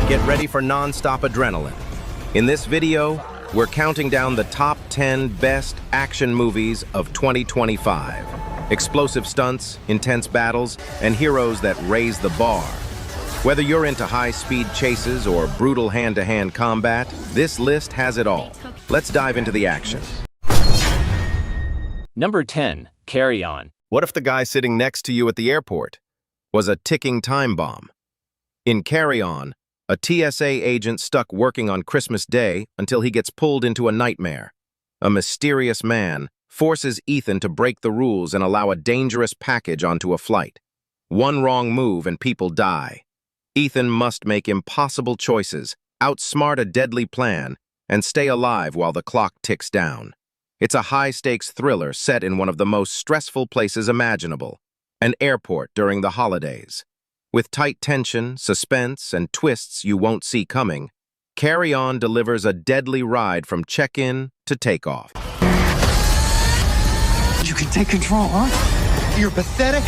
Get ready for non-stop adrenaline. In this video, we're counting down the top 10 best action movies of 2025. Explosive stunts, intense battles, and heroes that raise the bar. Whether you're into high-speed chases or brutal hand-to-hand combat, this list has it all. Let's dive into the action. Number 10. Carry On. What if the guy sitting next to you at the airport was a ticking time bomb? In Carry On, a TSA agent stuck working on Christmas Day until he gets pulled into a nightmare. A mysterious man forces Ethan to break the rules and allow a dangerous package onto a flight. One wrong move and people die. Ethan must make impossible choices, outsmart a deadly plan, and stay alive while the clock ticks down. It's a high-stakes thriller set in one of the most stressful places imaginable, an airport during the holidays. With tight tension, suspense, and twists you won't see coming, Carry On delivers a deadly ride from check-in to takeoff. You can take control, huh? You're pathetic.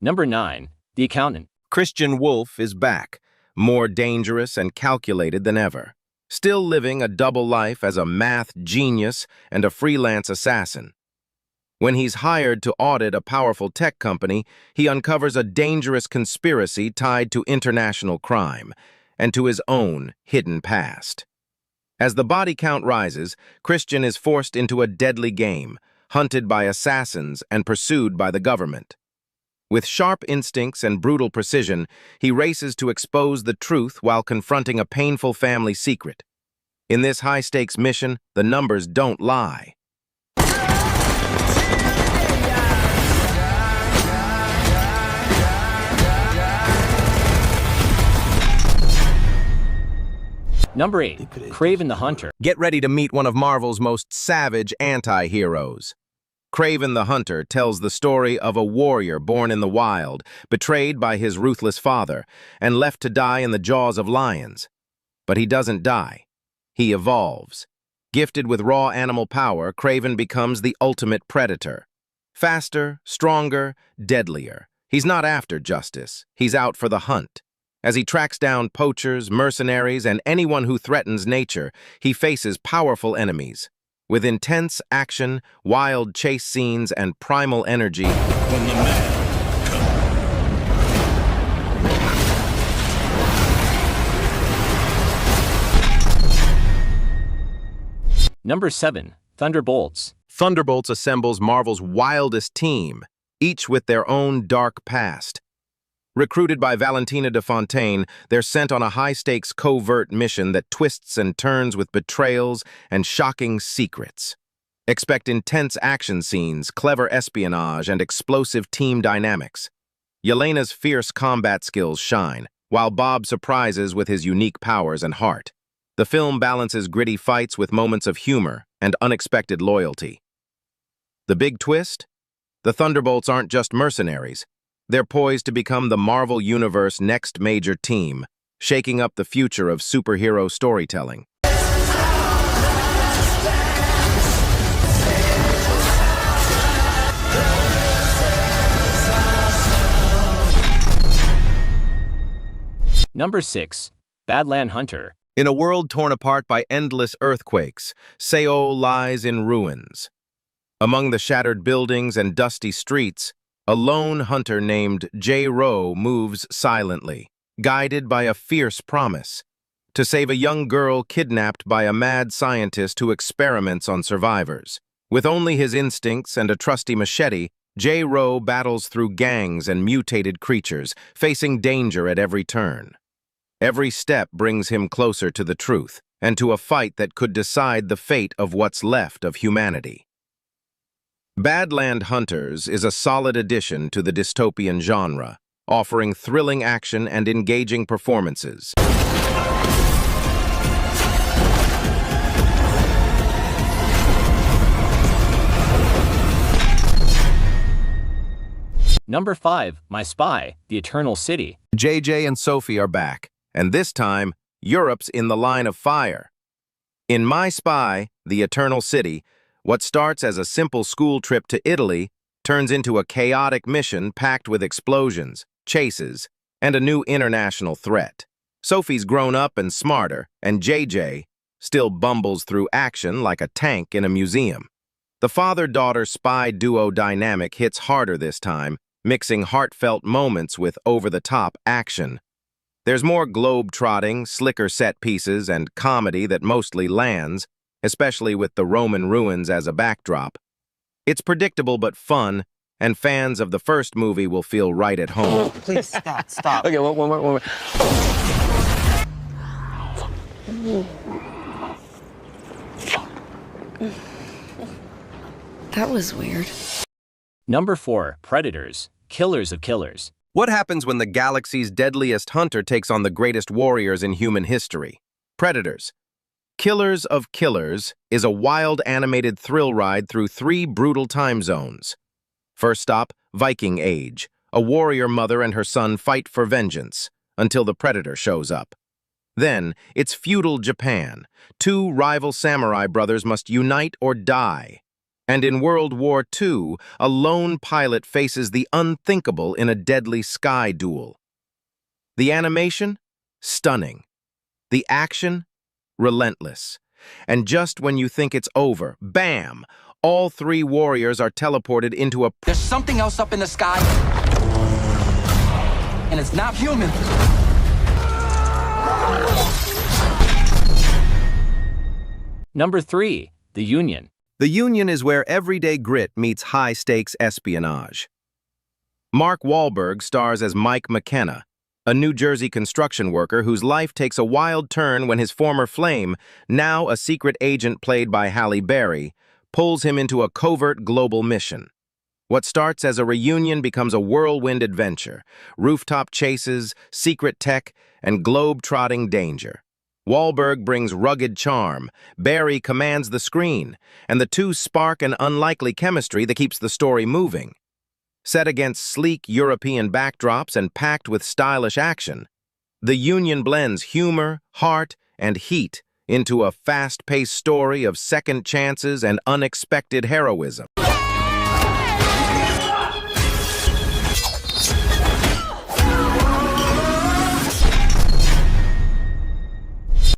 Number 9. The Accountant. Christian Wolff is back, more dangerous and calculated than ever. Still living a double life as a math genius and a freelance assassin. When he's hired to audit a powerful tech company, he uncovers a dangerous conspiracy tied to international crime and to his own hidden past. As the body count rises, Christian is forced into a deadly game, hunted by assassins and pursued by the government. With sharp instincts and brutal precision, he races to expose the truth while confronting a painful family secret. In this high-stakes mission, the numbers don't lie. Number 8. Kraven the Hunter. Get ready to meet one of Marvel's most savage anti-heroes. Kraven the Hunter tells the story of a warrior born in the wild, betrayed by his ruthless father, and left to die in the jaws of lions. But he doesn't die. He evolves. Gifted with raw animal power, Kraven becomes the ultimate predator. Faster, stronger, deadlier. He's not after justice. He's out for the hunt. As he tracks down poachers, mercenaries, and anyone who threatens nature, he faces powerful enemies. With intense action, wild chase scenes, and primal energy, When the man Number 7. Thunderbolts. Thunderbolts assembles Marvel's wildest team, each with their own dark past. Recruited by Valentina de Fontaine, they're sent on a high-stakes covert mission that twists and turns with betrayals and shocking secrets. Expect intense action scenes, clever espionage, and explosive team dynamics. Yelena's fierce combat skills shine, while Bob surprises with his unique powers and heart. The film balances gritty fights with moments of humor and unexpected loyalty. The big twist? The Thunderbolts aren't just mercenaries. They're poised to become the Marvel Universe next major team, shaking up the future of superhero storytelling. Number 6. Badland Hunter. In a world torn apart by endless earthquakes, Seoul lies in ruins. Among the shattered buildings and dusty streets, a lone hunter named J-Ro moves silently, guided by a fierce promise to save a young girl kidnapped by a mad scientist who experiments on survivors. With only his instincts and a trusty machete, J-Ro battles through gangs and mutated creatures, facing danger at every turn. Every step brings him closer to the truth and to a fight that could decide the fate of what's left of humanity. Badland Hunters is a solid addition to the dystopian genre, offering thrilling action and engaging performances. Number 5. My Spy, The Eternal City. JJ and Sophie are back, and this time, Europe's in the line of fire. In My Spy, The Eternal City, what starts as a simple school trip to Italy turns into a chaotic mission packed with explosions, chases, and a new international threat. Sophie's grown up and smarter, and JJ still bumbles through action like a tank in a museum. The father-daughter spy duo dynamic hits harder this time, mixing heartfelt moments with over-the-top action. There's more globe-trotting, slicker set pieces, and comedy that mostly lands, especially with the Roman ruins as a backdrop. It's predictable but fun, and fans of the first movie will feel right at home. Please stop. Okay, one more. That was weird. Number 4, predators, killers of killers. What happens when the galaxy's deadliest hunter takes on the greatest warriors in human history? Predators. Killers of Killers is a wild animated thrill ride through 3 brutal time zones. First stop, Viking Age. A warrior mother and her son fight for vengeance until the predator shows up. Then, it's feudal Japan. 2 rival samurai brothers must unite or die. And in World War II, a lone pilot faces the unthinkable in a deadly sky duel. The animation? Stunning. The action? Relentless. And just when you think it's over, bam! All 3 warriors are teleported into a... There's something else up in the sky, and it's not human. Number 3, the Union. The Union is where everyday grit meets high-stakes espionage. Mark Wahlberg stars as Mike McKenna, a New Jersey construction worker whose life takes a wild turn when his former flame, now a secret agent played by Halle Berry, pulls him into a covert global mission. What starts as a reunion becomes a whirlwind adventure, rooftop chases, secret tech, and globe-trotting danger. Wahlberg brings rugged charm, Berry commands the screen, and the 2 spark an unlikely chemistry that keeps the story moving. Set against sleek European backdrops and packed with stylish action, The Union blends humor, heart, and heat into a fast-paced story of second chances and unexpected heroism.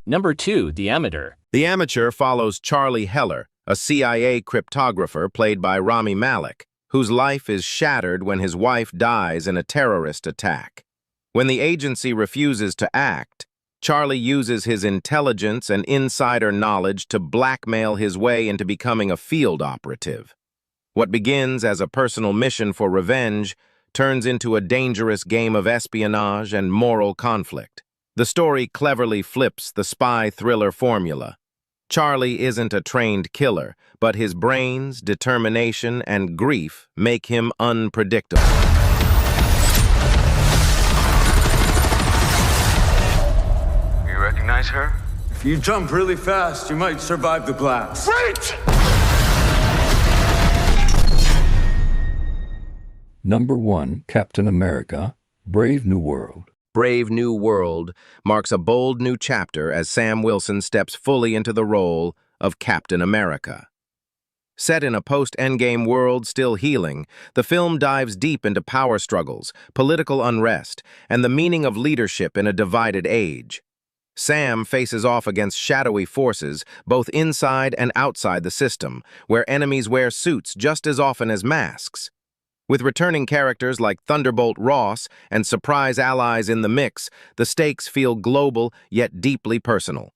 Number 2, the Amateur. The Amateur follows Charlie Heller, a CIA cryptographer played by Rami Malek, whose life is shattered when his wife dies in a terrorist attack. When the agency refuses to act, Charlie uses his intelligence and insider knowledge to blackmail his way into becoming a field operative. What begins as a personal mission for revenge turns into a dangerous game of espionage and moral conflict. The story cleverly flips the spy thriller formula. Charlie isn't a trained killer, but his brains, determination, and grief make him unpredictable. You recognize her? If you jump really fast, you might survive the blast. Wait! Number 1, Captain America, Brave New World. Brave New World marks a bold new chapter as Sam Wilson steps fully into the role of Captain America. Set in a post-Endgame world still healing, the film dives deep into power struggles, political unrest, and the meaning of leadership in a divided age. Sam faces off against shadowy forces, both inside and outside the system, where enemies wear suits just as often as masks. With returning characters like Thunderbolt Ross and surprise allies in the mix, the stakes feel global yet deeply personal.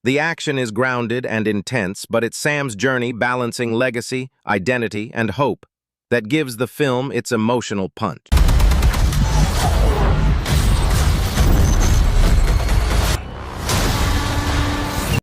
The action is grounded and intense, but it's Sam's journey balancing legacy, identity, and hope that gives the film its emotional punch.